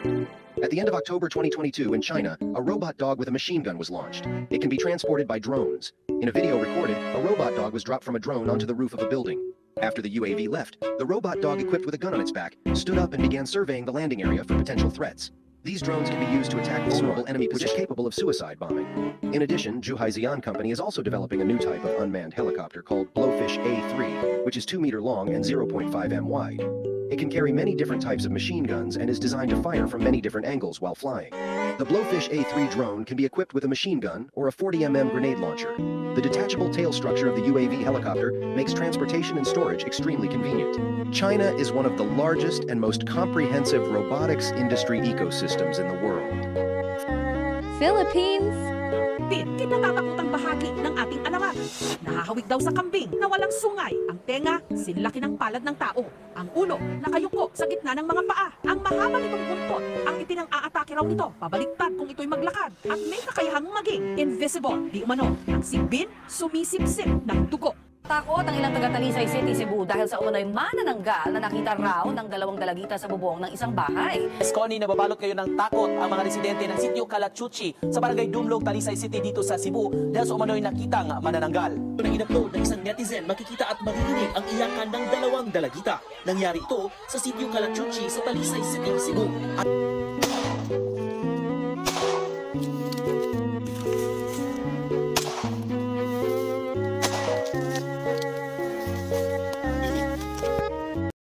At the end of October 2022 in China, a robot dog with a machine gun was launched. It can be transported by drones. In a video recorded, a robot dog was dropped from a drone onto the roof of a building. After the UAV left, the robot dog equipped with a gun on its back stood up and began surveying the landing area for potential threats. These drones can be used to attack vulnerable enemy positions capable of suicide bombing. In addition, Zhuhai Xi'an Company is also developing a new type of unmanned helicopter called Blowfish A3, which is 2 meter long and 0.5 m wide. It can carry many different types of machine guns and is designed to fire from many different angles while flying. The Blowfish A3 drone can be equipped with a machine gun or a 40 mm grenade launcher. The detachable tail structure of the UAV helicopter makes transportation and storage extremely convenient. China is one of the largest and most comprehensive robotics industry ecosystems in the world. Philippines. Kinatatakutang bahagi ng ating alamat. Nahahawig daw sa kambing na walang sungay. Ang tenga, sinlaki ng palad ng tao. Ang ulo, nakayuko sa gitna ng mga paa. Ang mahaba nitong buntot, ang itinang aatake raw nito. Pabaliktad kung ito'y maglakad. At may kakayahang maging invisible. Di umano, ang sigbin, sumisipsip ng dugo. Takot ang ilang taga Talisay City, Cebu dahil sa umano'y manananggal na nakita raw ng dalawang dalagita sa bubong ng isang bahay. Connie, nababalot kayo ng takot ang mga residente ng sitio Calachuchi sa barangay Dumlog, Talisay City dito sa Cebu dahil sa umano'y nakitang manananggal. Na in-upload ng isang netizen, makikita at maririnig ang iyakan ng dalawang dalagita. Nangyari ito sa sitio Calachuchi sa Talisay City, Cebu.